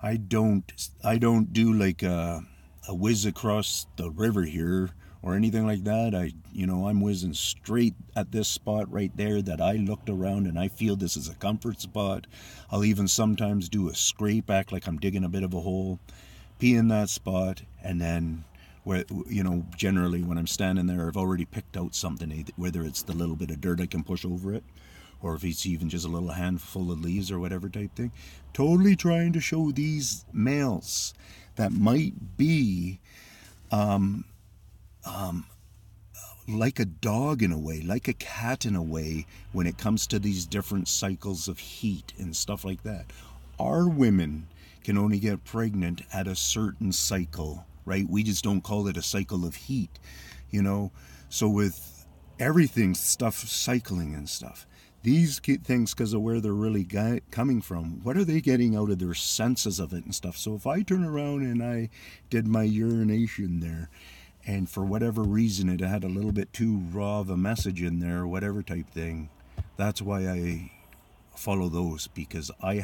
A: I don't do like a whiz across the river here or anything like that. I'm whizzing straight at this spot right there that I looked around and I feel this is a comfort spot. I'll even sometimes do a scrape, act like I'm digging a bit of a hole, pee in that spot, and then generally when I'm standing there, I've already picked out something, whether it's the little bit of dirt I can push over it, or if it's even just a little handful of leaves or whatever type thing. Totally trying to show these males that might be like a dog in a way, like a cat in a way, when it comes to these different cycles of heat and stuff like that. Our women can only get pregnant at a certain cycle, right? We just don't call it a cycle of heat, you know? So with everything, stuff cycling and stuff, these things, because of where they're really coming from, what are they getting out of their senses of it and stuff? So if I turn around and I did my urination there, and for whatever reason it had a little bit too raw of a message in there, whatever type thing, that's why I follow those, because I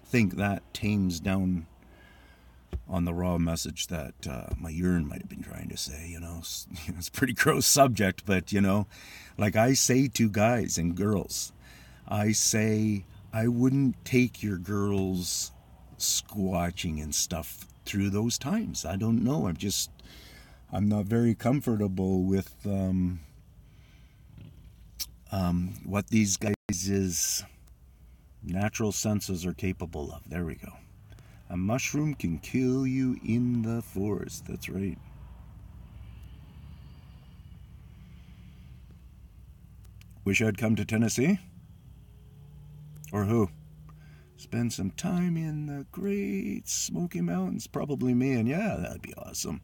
A: think that tames down on the raw message that my urine might have been trying to say, you know. It's a pretty gross subject, but, you know, like I say to guys and girls, I say I wouldn't take your girls squatching and stuff through those times. I don't know. I'm not very comfortable with what these guys' natural senses are capable of. There we go. A mushroom can kill you in the forest. That's right. Wish I'd come to Tennessee? Or who? Spend some time in the Great Smoky Mountains? Probably me, and yeah, that'd be awesome.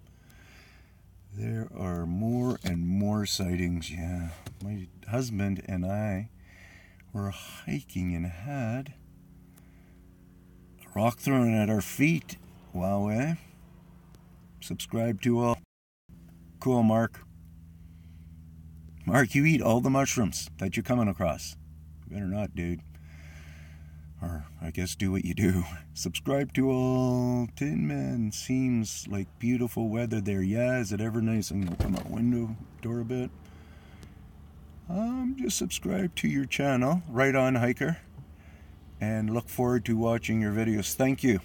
A: There are more and more sightings, yeah. My husband and I were hiking and had a rock thrown at our feet. Wow, eh? Subscribe to all. Cool, Mark. Mark, you eat all the mushrooms that you're coming across. You better not, dude. Or, I guess, do what you do. Subscribe to all. Tin Man, seems like beautiful weather there. Yeah, is it ever nice? I'm going to open my window door a bit. Just subscribe to your channel, Right On Hiker, and look forward to watching your videos. Thank you.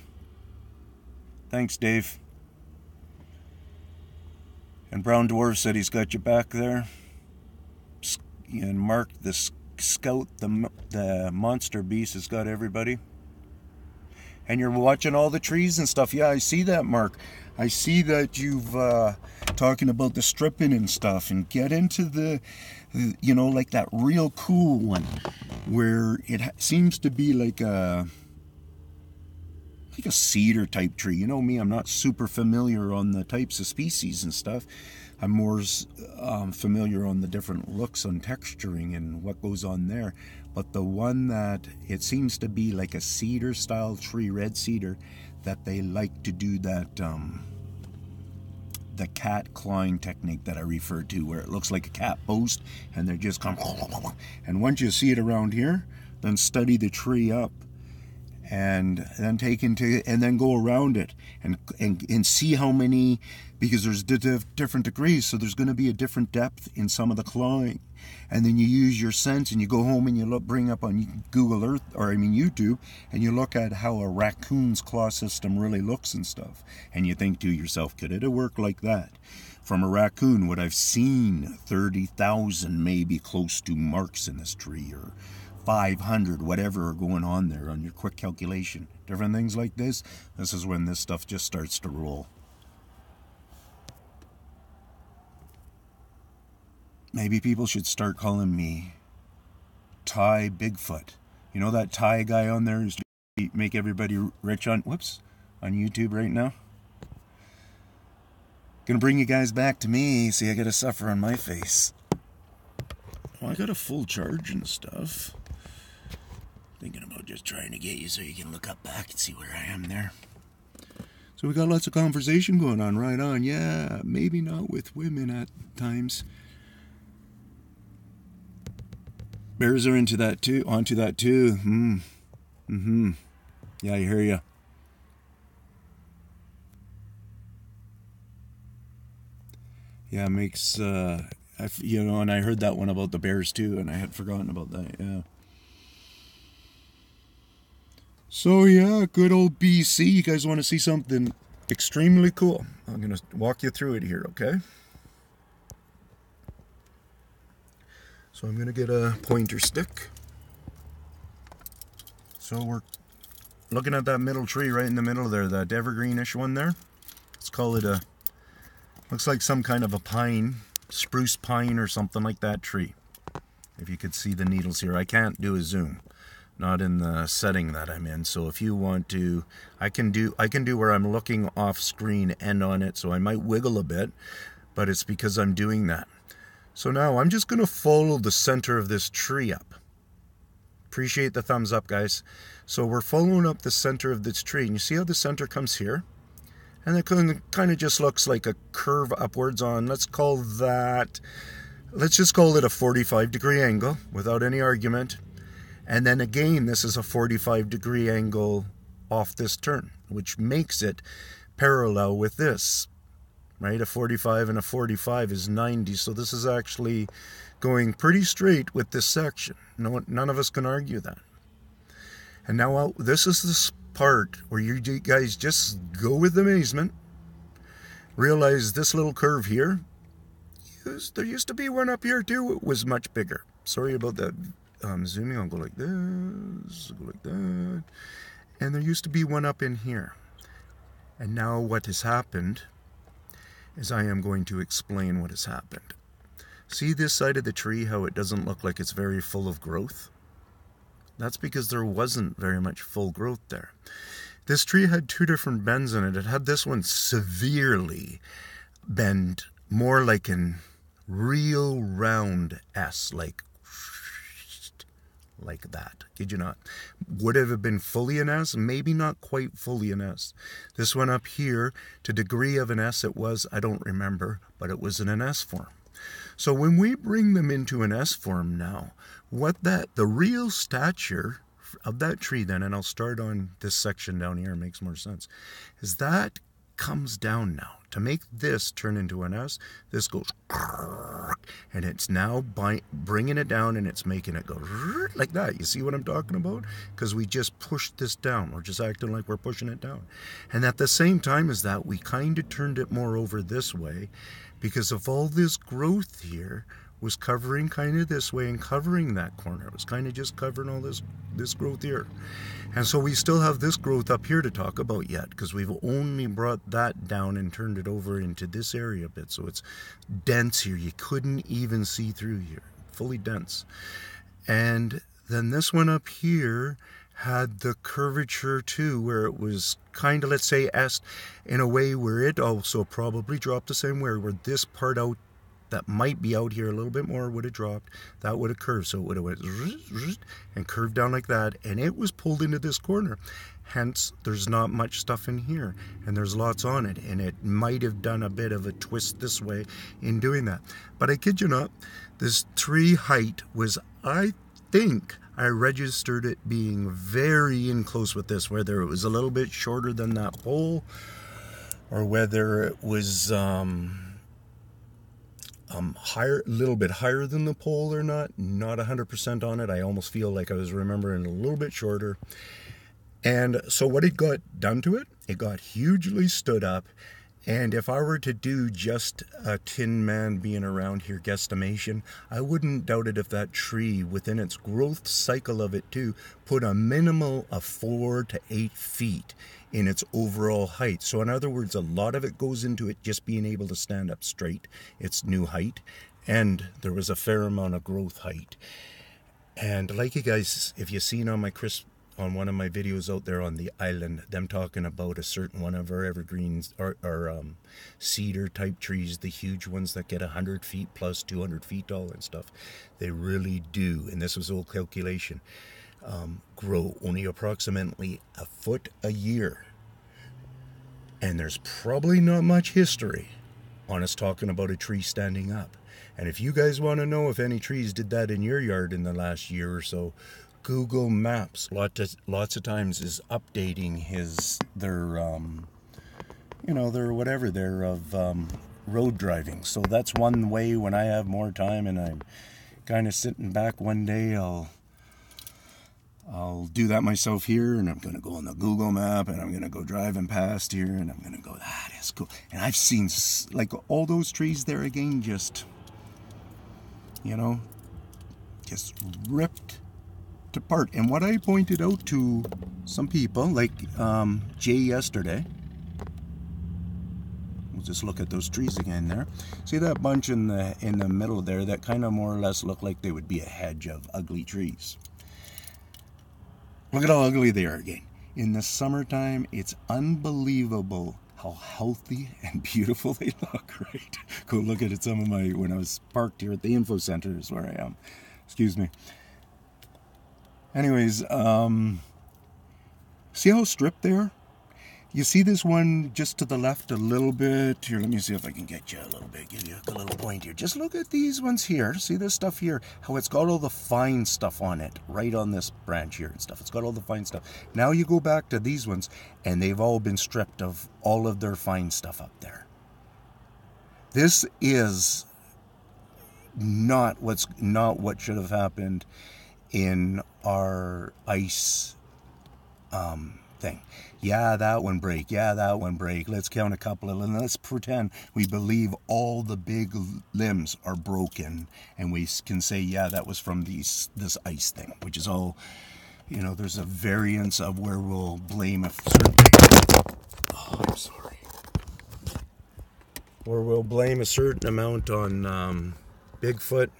A: Thanks, Dave. And Brown Dwarf said he's got your back there. And Mark, the scout, the monster beast, has got everybody. And you're watching all the trees and stuff. Yeah, I see that, Mark. I see that you've talking about the stripping and stuff, and get into the you know, like that real cool one where it seems to be like a cedar type tree. You know me, I'm not super familiar on the types of species and stuff. I'm more familiar on the different looks and texturing and what goes on there. But the one that it seems to be like a cedar style tree, red cedar, that they like to do that the cat clawing technique that I referred to, where it looks like a cat post and they're just come. And once you see it around here, then study the tree up and then take into and then go around it and see how many, because there's different degrees, so there's going to be a different depth in some of the clawing. And then you use your sense and you go home and you bring up on Google Earth, or I mean YouTube, and you look at how a raccoon's claw system really looks and stuff, and you think to yourself, could it have worked like that from a raccoon? What I've seen 30,000 maybe close to marks in this tree, or 500, whatever are going on there on your quick calculation, different things like this. This is when this stuff just starts to roll. Maybe people should start calling me Thai Bigfoot. You know that Thai guy on there who's make everybody rich on YouTube right now? Gonna bring you guys back to me. See, I gotta suffer on my face. Well, I got a full charge and stuff. Thinking about just trying to get you so you can look up back and see where I am there. So we got lots of conversation going on, right on. Yeah, maybe not with women at times. Bears are into that too, onto that too. Yeah, I hear you. Yeah, it makes, you know, and I heard that one about the bears too, and I had forgotten about that, yeah. So yeah, good old BC. You guys want to see something extremely cool? I'm going to walk you through it here, okay? So I'm going to get a pointer stick. So we're looking at that middle tree right in the middle there, that evergreenish one there. Let's call it looks like some kind of a pine, spruce pine or something like that tree. If you could see the needles here. I can't do a zoom, not in the setting that I'm in. So if you want to, I can do where I'm looking off screen and on it. So I might wiggle a bit, but it's because I'm doing that. So now I'm just going to follow the center of this tree up. Appreciate the thumbs up, guys. So we're following up the center of this tree. And you see how the center comes here? And it kind of just looks like a curve upwards on, let's just call it a 45-degree angle without any argument. And then again, this is a 45-degree angle off this turn, which makes it parallel with this. Right, a 45 and a 45 is 90, so this is actually going pretty straight with this section. None of us can argue that. And now this is this part where you guys just go with amazement. Realize this little curve here, there used to be one up here too. It was much bigger. Sorry about that. Zooming, I'll go like this, go like that. And there used to be one up in here. And now what has happened is I am going to explain what has happened. See this side of the tree, how it doesn't look like it's very full of growth? That's because there wasn't very much full growth there. This tree had two different bends in it. It had this one severely bent, more like an real round S, like
B: like that. Kid you not. Would it have been fully an S? Maybe not quite fully an S. This one up here, to degree of an S it was, I don't remember, but it was in an S form. So when we bring them into an S form now, the real stature of that tree then, and I'll start on this section down here, it makes more sense, is that comes down now. To make this turn into an S, this goes, and it's now bringing it down, and it's making it go like that. You see what I'm talking about? Because we just pushed this down. We're just acting like we're pushing it down. And at the same time as that, we kind of turned it more over this way because of all this growth here was covering kind of this way and covering that corner. It was kind of just covering all this growth here. And so we still have this growth up here to talk about yet, because we've only brought that down and turned it over into this area a bit. So it's dense here. You couldn't even see through here. Fully dense. And then this one up here had the curvature too, where it was kind of, let's say, S in a way where it also probably dropped the same way, where this part out that might be out here a little bit more would have dropped. That would have curved. So it would have went and curved down like that. And it was pulled into this corner. Hence, there's not much stuff in here. And there's lots on it. And it might have done a bit of a twist this way in doing that. But I kid you not, this tree height was, I think, I registered it being very in close with this. Whether it was a little bit shorter than that pole, or whether it was higher, a little bit higher than the pole or not 100% on it. I almost feel like I was remembering a little bit shorter. And so what it got done to it, it got hugely stood up. And if I were to do just a Tin Man being around here guesstimation, I wouldn't doubt it if that tree, within its growth cycle of it too, put a minimal of 4 to 8 feet in its overall height. So in other words, a lot of it goes into it just being able to stand up straight, its new height, and there was a fair amount of growth height. And like you guys, if you've seen on one of my videos out there on the island, them talking about a certain one of our evergreens or cedar type trees, the huge ones that get 100 feet plus 200 feet tall and stuff, they really do, and this was old calculation, grow only approximately a foot a year. And there's probably not much history on us talking about a tree standing up. And if you guys want to know if any trees did that in your yard in the last year or so, Google Maps lots of times is updating their road driving. So that's one way when I have more time and I'm kind of sitting back one day, I'll do that myself here, and I'm going to go on the Google map, and I'm going to go driving past here, and I'm going to go, that is cool. And I've seen, like, all those trees there again, just ripped apart. And what I pointed out to some people, like Jay yesterday, we'll just look at those trees again there. See that bunch in the middle there that kind of more or less look like they would be a hedge of ugly trees. Look at how ugly they are again. In the summertime, it's unbelievable how healthy and beautiful they look, right? Go look at it. When I was parked here at the info center is where I am. Excuse me. Anyways, see how stripped they are? You see this one just to the left a little bit? Here, let me see if I can get you a little bit, give you a little point here. Just look at these ones here. See this stuff here? How it's got all the fine stuff on it, right on this branch here and stuff. It's got all the fine stuff. Now you go back to these ones, and they've all been stripped of all of their fine stuff up there. This is not what should have happened in our ice thing. Yeah, that one break. Yeah, that one break. Let's count a couple of them. Let's pretend we believe all the big limbs are broken, and we can say, yeah, that was from this ice thing, which is all, there's a variance of where we'll blame a certain... Oh, I'm sorry. Where we'll blame a certain amount on Bigfoot.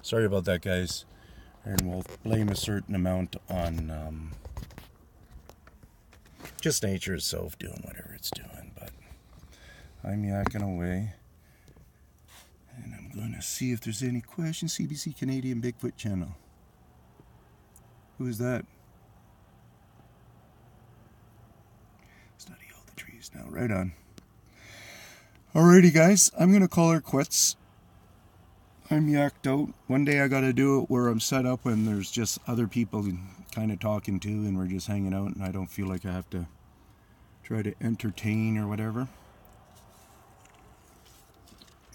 B: Sorry about that, guys. And we'll blame a certain amount on... just nature itself doing whatever it's doing. But I'm yakking away, and I'm going to see if there's any questions. CBC Canadian Bigfoot channel.
A: Who's that? Study all the trees now. Right on. Alrighty, guys. I'm going to call her quits. I'm yacked out. One day I got to do it where I'm set up and there's just other people kind of talking to, and we're just hanging out, and I don't feel like I have to try to entertain or whatever.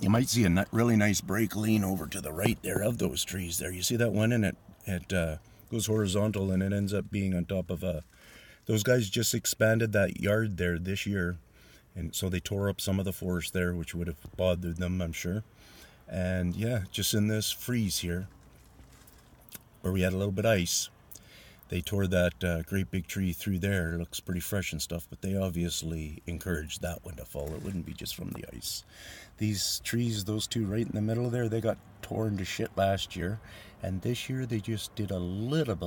A: You might see a really nice break lean over to the right there of those trees there. You see that one, and it goes horizontal, and it ends up being on top of a... Those guys just expanded that yard there this year, and so they tore up some of the forest there, which would have bothered them, I'm sure. And yeah, just in this freeze here, where we had a little bit of ice, they tore that great big tree through there. It looks pretty fresh and stuff, but they obviously encouraged that one to fall. It wouldn't be just from the ice. These trees, those two right in the middle there, they got torn to shit last year, and this year they just did a little bit